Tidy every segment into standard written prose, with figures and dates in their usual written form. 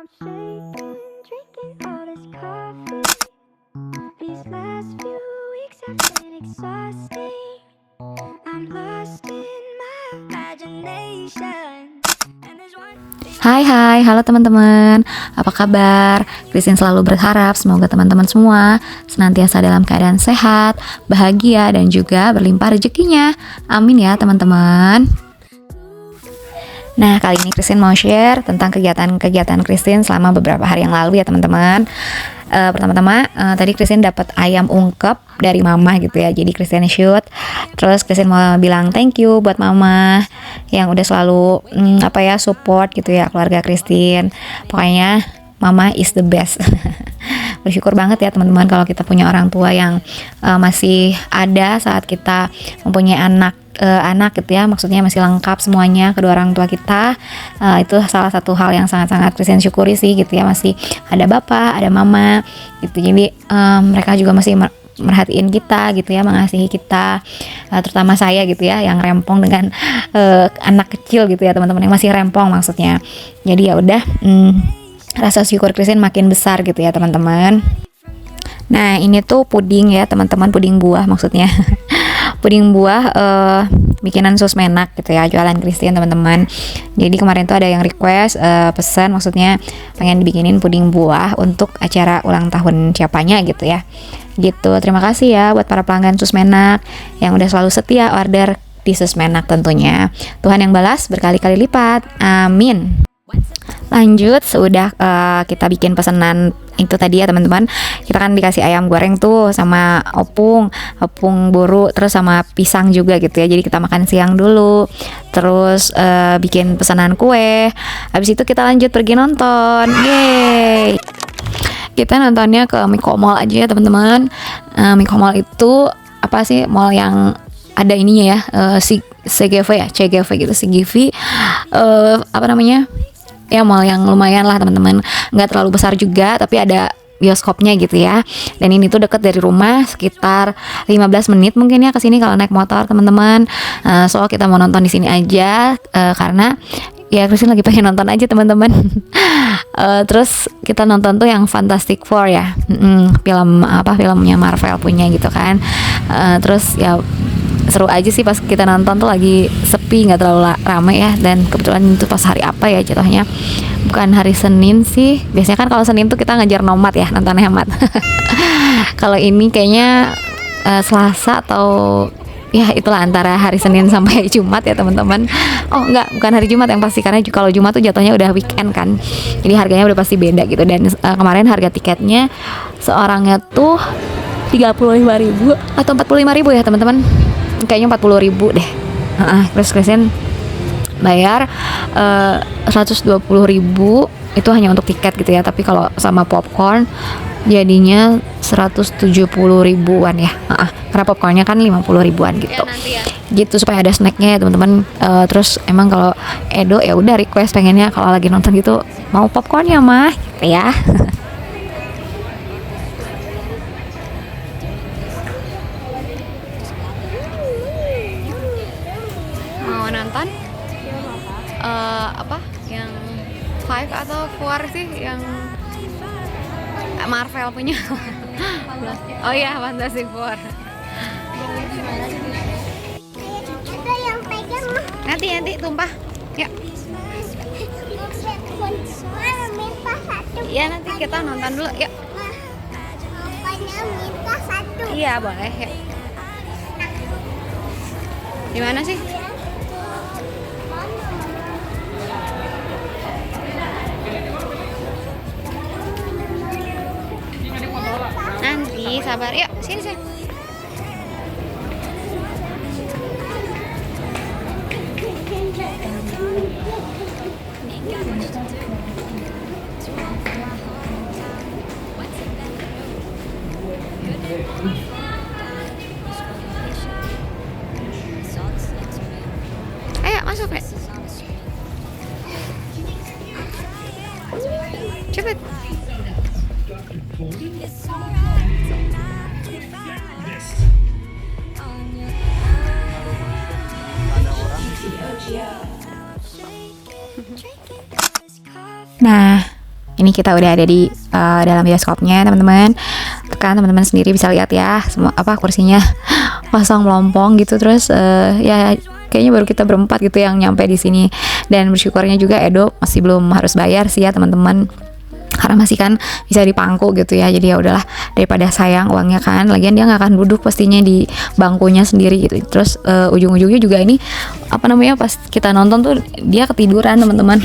I'm shaking, drinking all this coffee. These last few weeks have been exhausting. I'm lost in my imagination. And there's one thing. Hai, halo teman-teman. Apa kabar? Christine selalu berharap semoga teman-teman semua senantiasa dalam keadaan sehat, bahagia, dan juga berlimpah rezekinya. Amin ya teman-teman. Nah, kali ini Christine mau share tentang kegiatan-kegiatan Christine selama beberapa hari yang lalu ya teman-teman. Pertama-tama tadi Christine dapat ayam ungkep dari mama gitu ya. Jadi Christine shoot. Terus Christine mau bilang thank you buat mama yang udah selalu support gitu ya keluarga Christine. Pokoknya mama is the best. Bersyukur banget ya teman-teman kalau kita punya orang tua yang masih ada saat kita mempunyai anak gitu ya, maksudnya masih lengkap semuanya kedua orang tua kita. Itu salah satu hal yang sangat-sangat Christine syukuri sih gitu ya, masih ada bapak, ada mama gitu. Jadi mereka juga masih merhatiin kita gitu ya, mengasihi kita, terutama saya gitu ya yang rempong dengan anak kecil gitu ya teman-teman, yang masih rempong maksudnya. Jadi ya udah, rasa syukur Christine makin besar gitu ya teman-teman. Nah, ini tuh puding ya teman-teman, puding buah maksudnya. Puding buah bikinan Susmenak gitu ya, jualan Christine teman-teman. Jadi kemarin tuh ada yang request pesan, maksudnya pengen dibikinin puding buah untuk acara ulang tahun siapanya gitu ya. Gitu. Terima kasih ya buat para pelanggan Susmenak yang udah selalu setia order di Susmenak tentunya. Tuhan yang balas berkali-kali lipat. Amin. Lanjut, sudah kita bikin pesanan itu tadi ya teman-teman. Kita kan dikasih ayam goreng tuh sama opung buru, terus sama pisang juga gitu ya. Jadi kita makan siang dulu, terus bikin pesanan kue. Habis itu kita lanjut pergi nonton. Yeay. Kita nontonnya ke Miko Mall aja ya teman-teman. Miko Mall itu apa sih, mall yang ada ininya ya, CGV ya, CGV gitu, CGV ya, mall yang lumayan lah teman-teman, nggak terlalu besar juga tapi ada bioskopnya gitu ya. Dan ini tuh deket dari rumah, sekitar 15 menit mungkin ya ke sini kalau naik motor teman-teman. So kita mau nonton di sini aja karena ya Christine lagi pengen nonton aja teman-teman. Terus kita nonton tuh yang Fantastic Four ya, filmnya Marvel punya gitu kan. Terus ya seru aja sih pas kita nonton tuh, lagi sepi, nggak terlalu rame ya. Dan kebetulan itu pas hari apa ya jatuhnya, bukan hari Senin sih. Biasanya kan kalau Senin tuh kita ngejar nomad ya, nonton hemat. Kalau ini kayaknya Selasa atau ya itulah, antara hari Senin sampai Jumat ya teman-teman. Oh enggak, bukan hari Jumat yang pasti, karena kalau Jumat tuh jatuhnya udah weekend kan, jadi harganya udah pasti beda gitu. Dan kemarin harga tiketnya seorangnya tuh 35.000 atau 45.000 ya teman-teman, kayaknya 40.000 deh. Terus Christine bayar 120.000 itu hanya untuk tiket gitu ya. Tapi kalau sama popcorn jadinya 170.000-an ya. Karena popcornnya kan 50.000-an gitu. Ya. Gitu supaya ada snacknya ya teman-teman. Terus emang kalau Edo ya udah request pengennya kalau lagi nonton gitu mau popcornnya mah gitu ya. Mau nonton apa yang 5 atau 4 sih, yang Marvel punya. Oh iya, Fantastic Four. Ada yang pegang mah. Nanti tumpah. Ya. Minta satu. Iya, nanti kita nonton dulu. Yuk. Pokoknya minta satu. Iya, boleh. Ya. Di mana sih? Nanti sabar. Yuk, sini. Ayo masuk ya. Cepet. Nah, Ini kita udah ada di dalam bioskopnya teman-teman. Kan teman-teman sendiri bisa lihat ya, semua kursinya kosong melompong gitu. Terus ya kayaknya baru kita berempat gitu yang nyampe di sini. Dan bersyukurnya juga Edo masih belum harus bayar sih ya teman-teman, karena masih kan bisa dipangku gitu ya. Jadi ya udahlah, daripada sayang uangnya kan, lagian dia nggak akan duduk pastinya di bangkunya sendiri gitu. Terus ujung-ujungnya juga ini pas kita nonton tuh dia ketiduran teman-teman.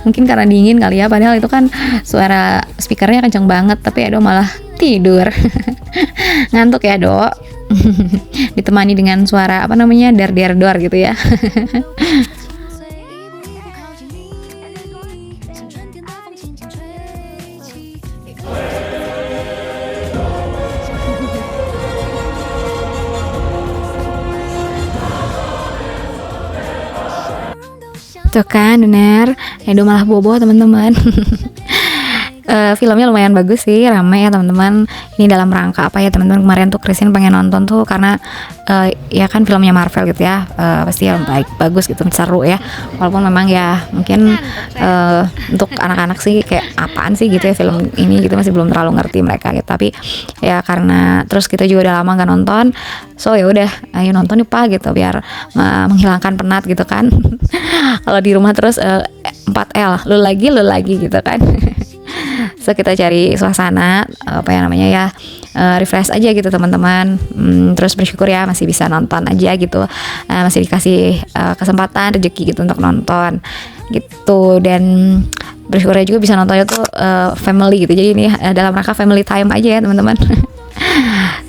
Mungkin karena dingin kali ya, padahal itu kan suara speakernya kenceng banget, tapi Edo malah tidur. Ngantuk ya Do. Ditemani dengan suara dar der dor gitu ya. Tuh kan bener, Edo malah bobo teman-teman. Filmnya lumayan bagus sih, ramai ya teman-teman. Ini dalam rangka apa ya teman-teman, kemarin tuh Christine pengen nonton tuh karena ya kan filmnya Marvel gitu ya, pasti yang bagus gitu, seru ya. Walaupun memang ya mungkin untuk anak-anak sih kayak apaan sih gitu ya film ini gitu, masih belum terlalu ngerti mereka gitu. Tapi ya karena terus kita juga udah lama gak nonton, so ya udah ayo nonton nih Pak gitu, biar menghilangkan penat gitu kan. Kalau di rumah terus 4L lu lagi gitu kan. So kita cari suasana refresh aja gitu teman-teman. Terus bersyukur ya masih bisa nonton aja gitu, masih dikasih kesempatan rezeki gitu untuk nonton gitu. Dan bersyukurnya juga bisa nontonnya tuh family gitu. Jadi ini dalam rangka family time aja ya teman-teman.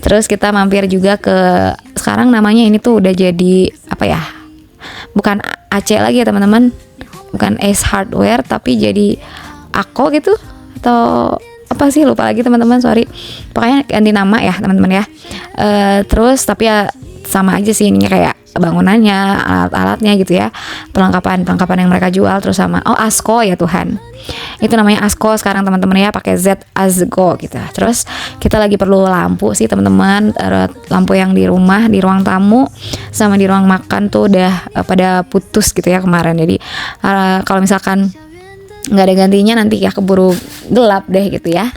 Terus kita mampir juga ke, sekarang namanya ini tuh udah jadi bukan AC lagi ya teman-teman, bukan Ace Hardware tapi jadi Ako gitu, atau apa sih lupa lagi teman-teman, sorry. Pokoknya ganti nama ya teman-teman ya. Terus tapi ya sama aja sih ininya, kayak bangunannya, alat-alatnya gitu ya, perlengkapan yang mereka jual. Terus sama Asko ya Tuhan, itu namanya Asko sekarang teman-teman ya, pakai Z, Azgo gitu. Terus kita lagi perlu lampu sih teman-teman, lampu yang di rumah, di ruang tamu sama di ruang makan tuh udah pada putus gitu ya kemarin. Jadi kalau misalkan nggak ada gantinya nanti ya keburu gelap deh gitu ya.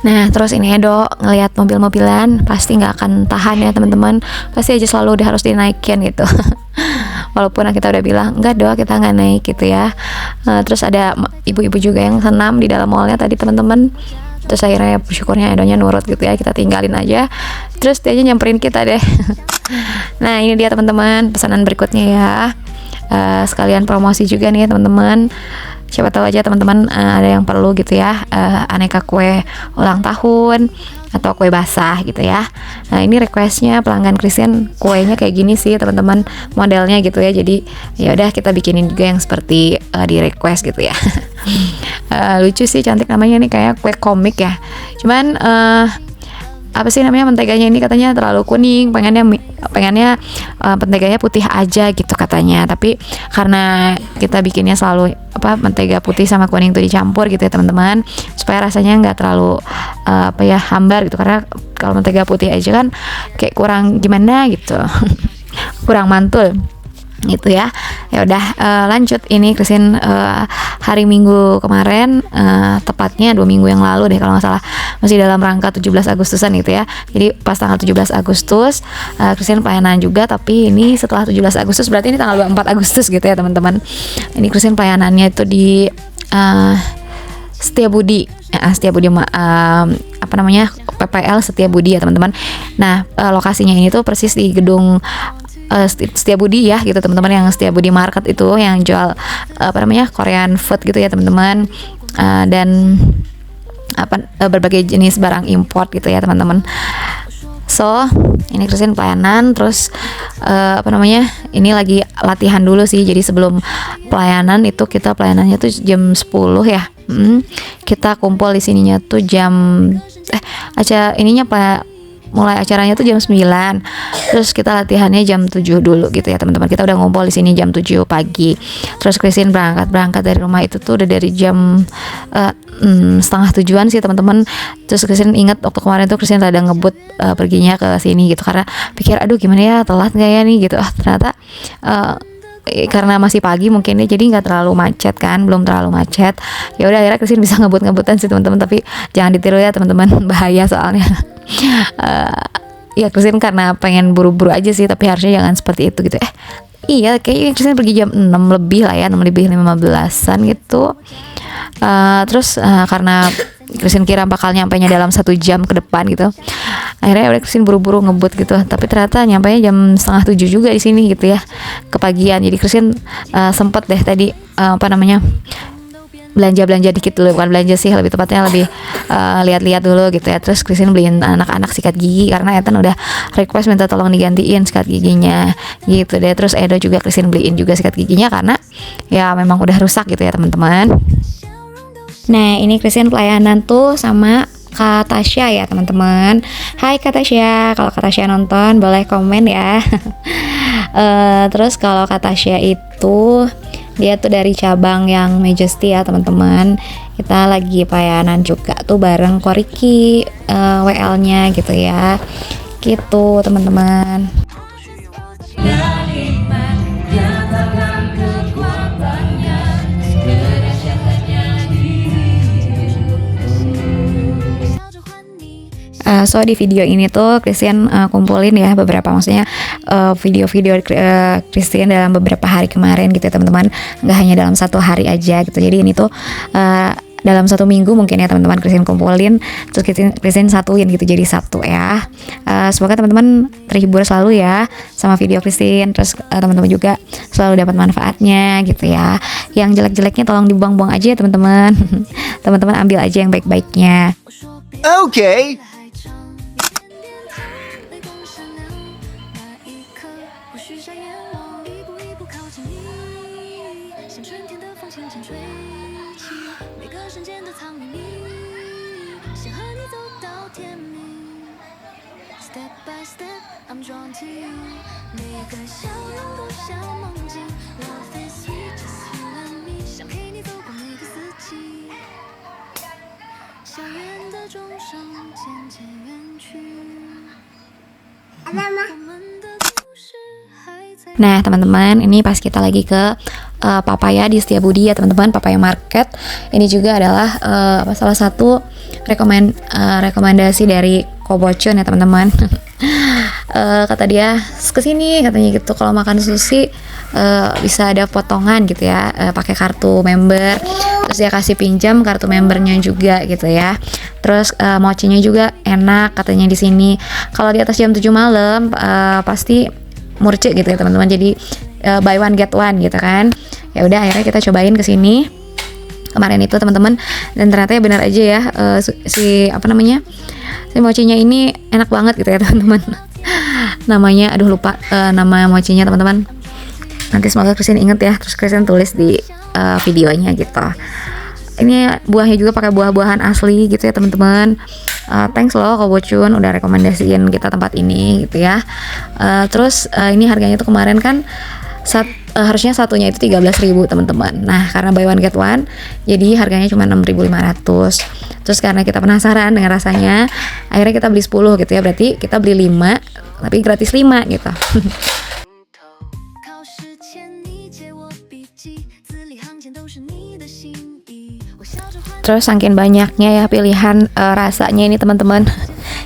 Nah terus ini Edo ngelihat mobil-mobilan pasti nggak akan tahan ya teman-teman, pasti aja selalu udah harus dinaikin gitu. Walaupun kita udah bilang enggak Do, kita nggak naik gitu ya. Terus ada ibu-ibu juga yang senam di dalam mallnya tadi teman-teman. Terus akhirnya bersyukurnya Edonya nurut gitu ya, kita tinggalin aja. Terus dia aja nyamperin kita deh. Nah ini dia teman-teman pesanan berikutnya ya. Sekalian promosi juga nih ya teman-teman. Siapa tahu aja teman-teman ada yang perlu gitu ya, aneka kue ulang tahun atau kue basah gitu ya. Nah ini requestnya pelanggan Christian, kuenya kayak gini sih teman-teman modelnya gitu ya. Jadi ya udah kita bikinin juga yang seperti di request gitu ya. Lucu sih, cantik namanya nih, kayak kue komik ya. Cuman apa sih namanya, menteganya ini katanya terlalu kuning, pengennya menteganya putih aja gitu katanya. Tapi karena kita bikinnya selalu mentega putih sama kuning itu dicampur gitu ya teman-teman, supaya rasanya nggak terlalu hambar gitu. Karena kalau mentega putih aja kan kayak kurang gimana gitu. Kurang mantul gitu ya. Ya udah lanjut, ini Christine hari Minggu kemarin, tepatnya 2 minggu yang lalu deh kalau nggak salah, masih dalam rangka 17 Agustusan gitu ya. Jadi pas tanggal 17 Agustus Christine pelayanan juga, tapi ini setelah 17 Agustus berarti ini tanggal 24 Agustus gitu ya teman-teman. Ini Christine pelayanannya itu di Setiabudi PPL Setiabudi ya teman-teman. Nah lokasinya ini tuh persis di gedung Setiabudi ya gitu teman-teman, yang Setiabudi Market itu yang jual Korean food gitu ya teman-teman, dan berbagai jenis barang import gitu ya teman-teman. So ini Christine pelayanan, terus ini lagi latihan dulu sih. Jadi sebelum pelayanan itu kita pelayanannya tuh jam 10 ya. Kita kumpul di sininya tuh jam mulai acaranya tuh jam 9. Terus kita latihannya jam 7 dulu gitu ya teman-teman. Kita udah ngumpul di sini jam 7 pagi. Terus Christine berangkat dari rumah itu tuh udah dari jam setengah 7-an sih teman-teman. Terus Christine ingat waktu kemarin tuh Christine rada ngebut perginya ke sini gitu, karena pikir aduh gimana ya, telat nggak ya nih gitu. Ternyata karena masih pagi mungkin ya, jadi nggak terlalu macet kan, belum terlalu macet. Ya udah akhirnya Christine bisa ngebut-ngebutan sih teman-teman, tapi jangan ditiru ya teman-teman, bahaya soalnya. Ya Christine karena pengen buru-buru aja sih, tapi harusnya jangan seperti itu gitu. Iya kayaknya Christine pergi jam 6 lebih lah ya, 6 lebih 15-an gitu. Terus karena Christine kira bakal nyampainya dalam 1 jam ke depan gitu, akhirnya udah Christine buru-buru ngebut gitu, tapi ternyata nyampainya jam setengah 7 juga di sini gitu ya, kepagian. Jadi Christine sempet deh tadi belanja dikit dulu, bukan belanja sih, lebih tepatnya lebih lihat-lihat dulu gitu ya. Terus Christine beliin anak-anak sikat gigi karena Ethan udah request minta tolong digantiin sikat giginya gitu deh. Terus Edo juga Christine beliin juga sikat giginya karena ya memang udah rusak gitu ya teman-teman. Nah ini Christine pelayanan tuh sama Kak Tasya ya teman-teman. Hai Kak Tasya, kalau Kak Tasya nonton boleh komen ya. Terus kalau Kak Tasya itu dia tuh dari cabang yang Majesty ya teman-teman. Kita lagi pelayanan juga tuh bareng Koriki WL-nya gitu ya. Gitu teman-teman. So di video ini tuh Christian kumpulin ya beberapa, maksudnya video-video Christian dalam beberapa hari kemarin gitu ya teman-teman, nggak hanya dalam 1 hari aja gitu. Jadi ini tuh dalam 1 minggu mungkin ya teman-teman Christian kumpulin, terus Christian satuin gitu jadi satu ya. Semoga teman-teman terhibur selalu ya sama video Christian, terus teman-teman juga selalu dapat manfaatnya gitu ya. Yang jelek-jeleknya tolong dibuang-buang aja ya teman-teman. Teman-teman ambil aja yang baik-baiknya. Okay. ada mah. Nah teman-teman, ini pas kita lagi ke Papaya di Setiabudi ya teman-teman, Papaya Market. Ini juga adalah salah satu rekomendasi dari Kobocun ya teman-teman. Kata dia kesini katanya gitu, kalau makan sushi bisa ada potongan gitu ya, pakai kartu member. Terus dia kasih pinjam kartu membernya juga gitu ya. Terus mochinya juga enak katanya di sini. Kalau di atas jam 7 malam pasti murce gitu ya teman-teman, jadi buy one get one gitu kan. Ya udah akhirnya kita cobain ke sini kemarin itu teman-teman, dan ternyata ya benar aja ya, si mochinya ini enak banget gitu ya teman-teman. Namanya aduh lupa nama mochinya teman-teman, nanti semoga Christine inget ya, terus Christine tulis di videonya gitu. Ini buahnya juga pakai buah-buahan asli gitu ya teman-teman. Thanks loh Kobocun udah rekomendasiin kita tempat ini gitu ya. Terus ini harganya tuh kemarin kan harusnya satunya itu 13.000 teman-teman. Nah karena buy one get one jadi harganya cuma 6.500. Terus karena kita penasaran dengan rasanya, akhirnya kita beli 10 gitu ya. Berarti kita beli 5 tapi gratis 5 gitu. Terus saking banyaknya ya pilihan rasanya ini teman-teman,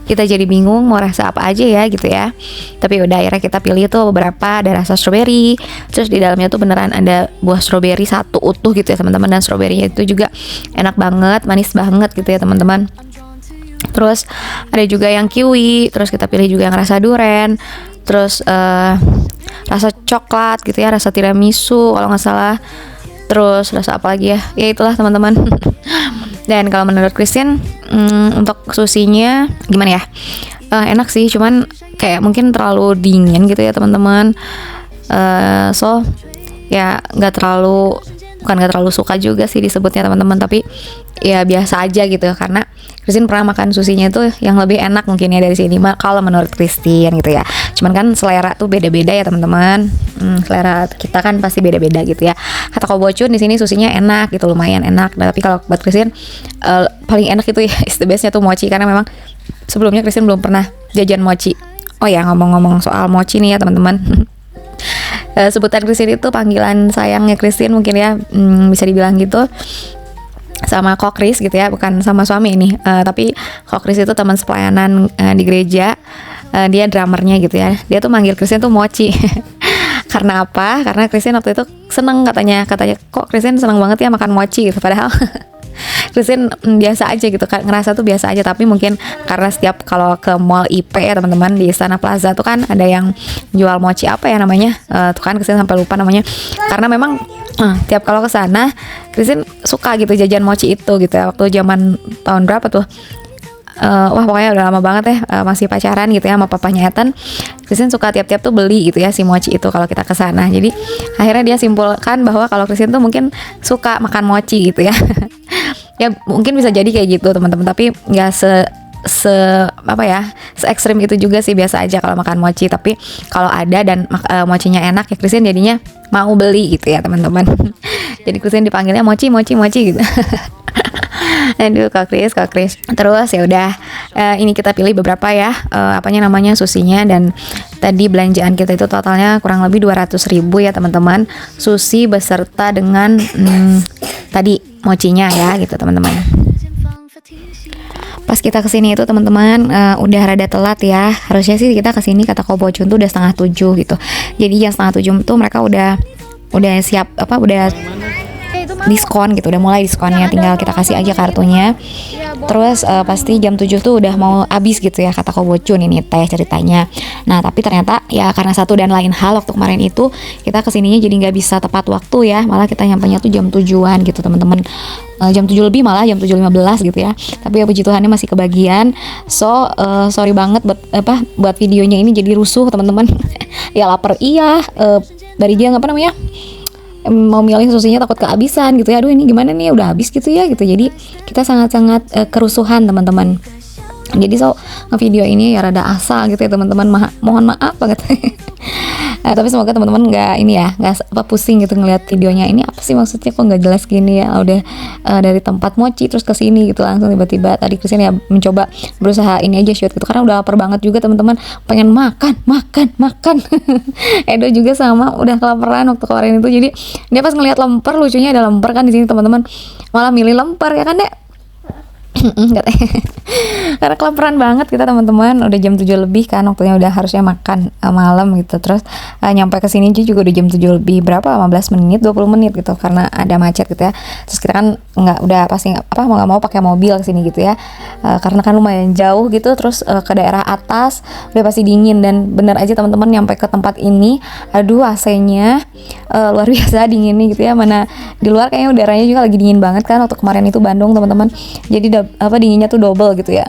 kita jadi bingung mau rasa apa aja ya gitu ya. Tapi udah akhirnya kita pilih tuh beberapa, ada rasa strawberry. Terus di dalamnya tuh beneran ada buah strawberry satu utuh gitu ya teman-teman, dan strawberrynya itu juga enak banget, manis banget gitu ya teman-teman. Terus ada juga yang kiwi, terus kita pilih juga yang rasa durian, terus rasa coklat gitu ya, rasa tiramisu kalau nggak salah. Terus rasa apa lagi ya? Ya itulah teman-teman. Dan kalau menurut Christine untuk sushinya gimana ya? Enak sih, cuman kayak mungkin terlalu dingin gitu ya teman-teman. So ya nggak terlalu suka juga sih disebutnya teman-teman, tapi ya biasa aja gitu, karena Christine pernah makan susinya itu yang lebih enak mungkin ya dari sini kalau menurut Christine gitu ya. Cuman kan selera tuh beda-beda ya teman-teman. Selera kita kan pasti beda-beda gitu ya. Kata Kobocun di sini susinya enak gitu, lumayan enak. Nah, tapi kalau buat Christine paling enak itu ya is the bestnya tuh mochi, karena memang sebelumnya Christine belum pernah jajan mochi. Oh ya, ngomong-ngomong soal mochi nih ya teman-teman. Sebutan Christine itu panggilan sayangnya Christine mungkin ya, bisa dibilang gitu, sama Kokris gitu ya, bukan sama suami ini, tapi Kokris itu teman sepelayanan di gereja, dia drummernya gitu ya. Dia tuh manggil Christine tuh Mochi. Karena apa? Karena Christine waktu itu seneng katanya kok Christine seneng banget ya makan mochi gitu, padahal Christine biasa aja gitu kan, ngerasa tuh biasa aja, tapi mungkin karena setiap kalau ke mall IP ya teman-teman, di Istana Plaza tuh kan ada yang jual mochi, apa ya namanya, tuh kan Christine sampai lupa namanya, karena memang tiap kalau ke sana Christine suka gitu jajan mochi itu gitu ya. Waktu zaman tahun berapa tuh, wah pokoknya udah lama banget ya, masih pacaran gitu ya sama papanya Ethan, Christine suka tiap-tiap tuh beli gitu ya si mochi itu kalau kita ke sana. Jadi akhirnya dia simpulkan bahwa kalau Christine tuh mungkin suka makan mochi gitu ya. Ya mungkin bisa jadi kayak gitu teman-teman, tapi nggak se apa ya, se ekstrim itu juga sih, biasa aja kalau makan mochi. Tapi kalau ada dan mochinya enak ya Christine jadinya mau beli gitu ya teman-teman. Jadi Christine dipanggilnya mochi gitu. Aduh Kak Kris. Terus ya udah, ini kita pilih beberapa ya, namanya susinya, dan tadi belanjaan kita itu totalnya kurang lebih 200.000 ya teman-teman. Sushi beserta dengan tadi mochinya ya gitu teman-teman. Pas kita kesini itu teman-teman udah rada telat ya. Harusnya sih kita kesini kata Kobocun tuh udah 6:30 gitu. Jadi jam 6:30 tuh mereka udah siap udah diskon gitu, udah mulai diskonnya, tinggal kita kasih aja kartunya. Terus pasti jam 7 tuh udah mau habis gitu ya kata Kobocun, ini teh ceritanya. Nah tapi ternyata ya karena satu dan lain hal, waktu kemarin itu kita kesininya jadi nggak bisa tepat waktu ya, malah kita nyampenya tuh jam 7-an gitu teman-teman, jam 7 lebih, malah jam 7:15 gitu ya. Tapi ya puji Tuhannya masih kebagian. So sorry banget buat videonya ini jadi rusuh teman-teman. Ya lapar iya, dari dia mau milih susinya takut kehabisan gitu ya. Aduh ini gimana nih, udah habis gitu ya gitu. Jadi kita sangat-sangat kerusuhan teman-teman. Jadi ngevideo ini ya rada asal gitu ya teman-teman, mohon maaf banget. Tapi semoga teman-teman nggak pusing gitu ngeliat videonya. Ini apa sih maksudnya, kok nggak jelas gini ya, udah dari tempat mochi terus ke sini gitu langsung tiba-tiba. Tadi Christine ya mencoba berusaha ini aja shoot gitu karena udah lapar banget juga teman-teman, pengen makan. Edo juga sama, udah kelaparan waktu kemarin itu. Jadi dia pas ngeliat lemper, lucunya ada lemper kan di sini teman-teman, malah milih lemper ya kan Dek. Karena kelaparan banget kita teman-teman, udah jam 7 lebih kan, waktunya udah harusnya makan malam gitu. Terus nyampe ke sini juga udah jam 7 lebih berapa, 15 menit 20 menit gitu karena ada macet gitu ya. Terus kita kan udah pasti mau nggak mau pakai mobil ke sini gitu ya, karena kan lumayan jauh gitu. Terus ke daerah atas udah pasti dingin, dan bener aja teman-teman nyampe ke tempat ini, aduh AC-nya luar biasa dinginnya gitu ya. Mana di luar kayaknya udaranya juga lagi dingin banget kan, waktu kemarin itu Bandung teman-teman. Jadi dinginnya tuh double gitu ya.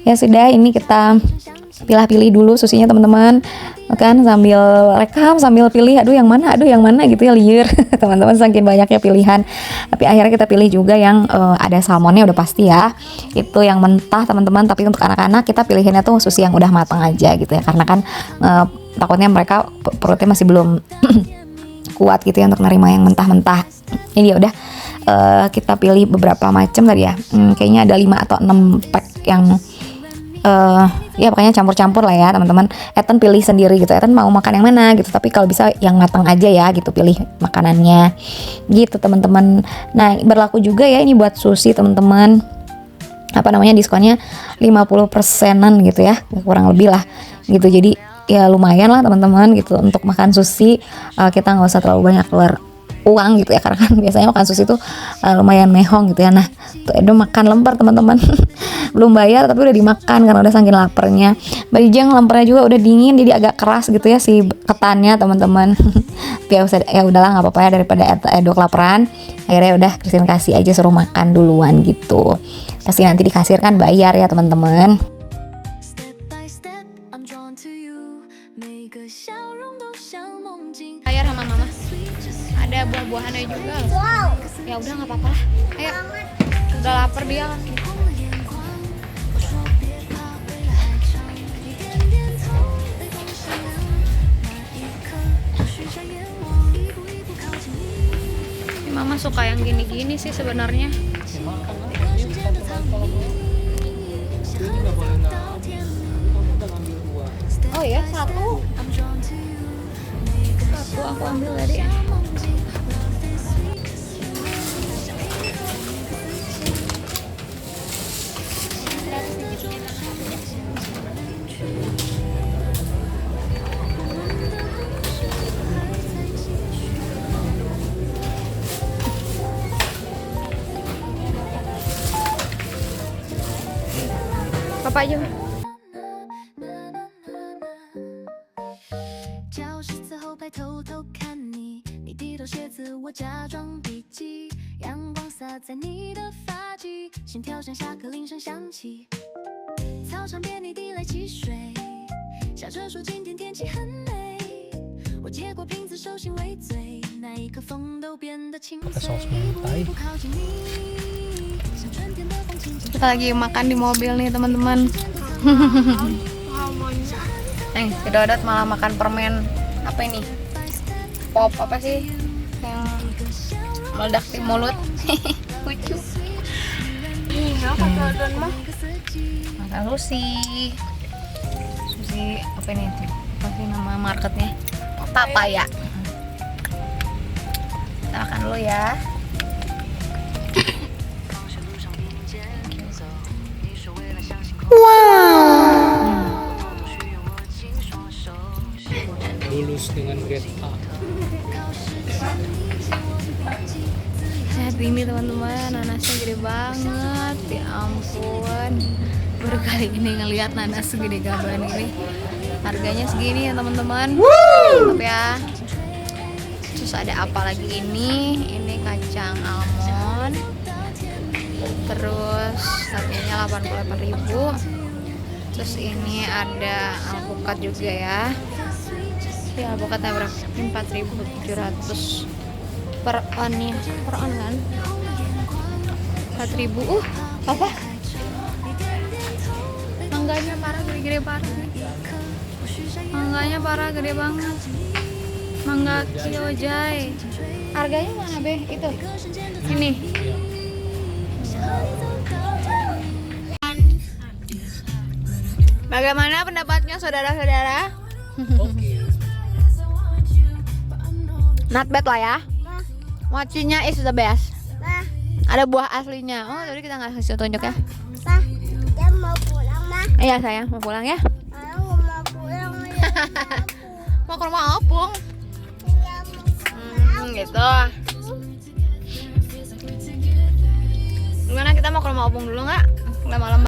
Ya sudah, ini kita pilih-pilih dulu susinya teman-teman kan, sambil rekam sambil pilih, aduh yang mana gitu ya, liur teman-teman saking banyaknya pilihan. Tapi akhirnya kita pilih juga yang ada salmonnya udah pasti ya, itu yang mentah teman-teman. Tapi untuk anak-anak kita pilihinnya tuh sushi yang udah matang aja gitu ya, karena kan takutnya mereka perutnya masih belum kuat gitu ya untuk nerima yang mentah-mentah. Jadi ya udah, kita pilih beberapa macam tadi ya, kayaknya ada 5 atau 6 pack yang ya pokoknya campur-campur lah ya teman-teman. Ethan pilih sendiri gitu, Ethan mau makan yang mana gitu, tapi kalau bisa yang matang aja ya gitu, pilih makanannya gitu teman-teman. Nah berlaku juga ya ini buat sushi teman-teman, diskonnya 50%-an gitu ya, kurang lebih lah gitu. Jadi ya lumayan lah teman-teman gitu untuk makan sushi. Kita nggak usah terlalu banyak keluar uang gitu ya, karena kan biasanya makan sushi tuh lumayan mehong gitu ya. Nah tuh Edo makan lemper teman-teman. Belum bayar tapi udah dimakan karena udah saking laparnya. Barijang lempernya juga udah dingin, jadi agak keras gitu ya si ketannya teman-teman. Ya udahlah, nggak apa-apa ya, daripada Edo kelaparan. Akhirnya udah Christine kasih aja, suruh makan duluan gitu. Pasti nanti di kasir kan bayar ya teman-teman. Bayar sama mama. Ada buah-buahannya juga. Wow. Ya udah nggak apa-apa lah. Ayo. Udah lapar dia. suka yang gini-gini sih sebenarnya. Oh ya, satu aku ambil tadi. Apa aja? 教室伺候白偷偷看你，你低头写字，我假装笔记。阳光洒在你的发髻，心跳像下课铃声响起。操场边你递来汽水，笑着说今天天气很美。我接过瓶子，手心微醉，那一刻风都变得清脆。一步一步靠近你，像春天的风轻轻。 Kita lagi makan di mobil nih teman-teman. Nih, si Dodot malah makan permen apa ini? Pop apa sih? Yang meledak di mulut. Lucu. Iya, kata Don mah. Makan sushi. Sushi apa ini? Apa sih nama marketnya? Papaya. Kita makan dulu ya. Lulus dengan grade A. Lihat ini teman-teman, nanasnya gede banget, ya ampun. Baru kali ini ngelihat nanas segede gaban ini. Harganya segini ya teman-teman. Mantap ya. Terus ada apa lagi ini? Ini kacang almond. Terus satunya 88.000. Terus ini ada alpukat juga ya. Ya alpukatnya berapa? 4.700 per on ya, per on kan? 4.000. Apa? Mangganya parah, gede-gede parah. Mangganya parah, gede banget. Mangga Kyojai. Harganya mana be? Itu. Ini. Bagaimana pendapatnya saudara-saudara? Oke. Not bad lah ya. Mochinya is the best. Mah, Ada buah aslinya. Oh, tadi kita nggak kasih tunjuk ya. Pak, kita mau pulang mah. Iya sayang, mau pulang ya. Aku mau pulang ya. Mau ke rumah opung. Iya, mau Gitu. Gimana kita mau ke rumah opung dulu nggak? Nggak malam.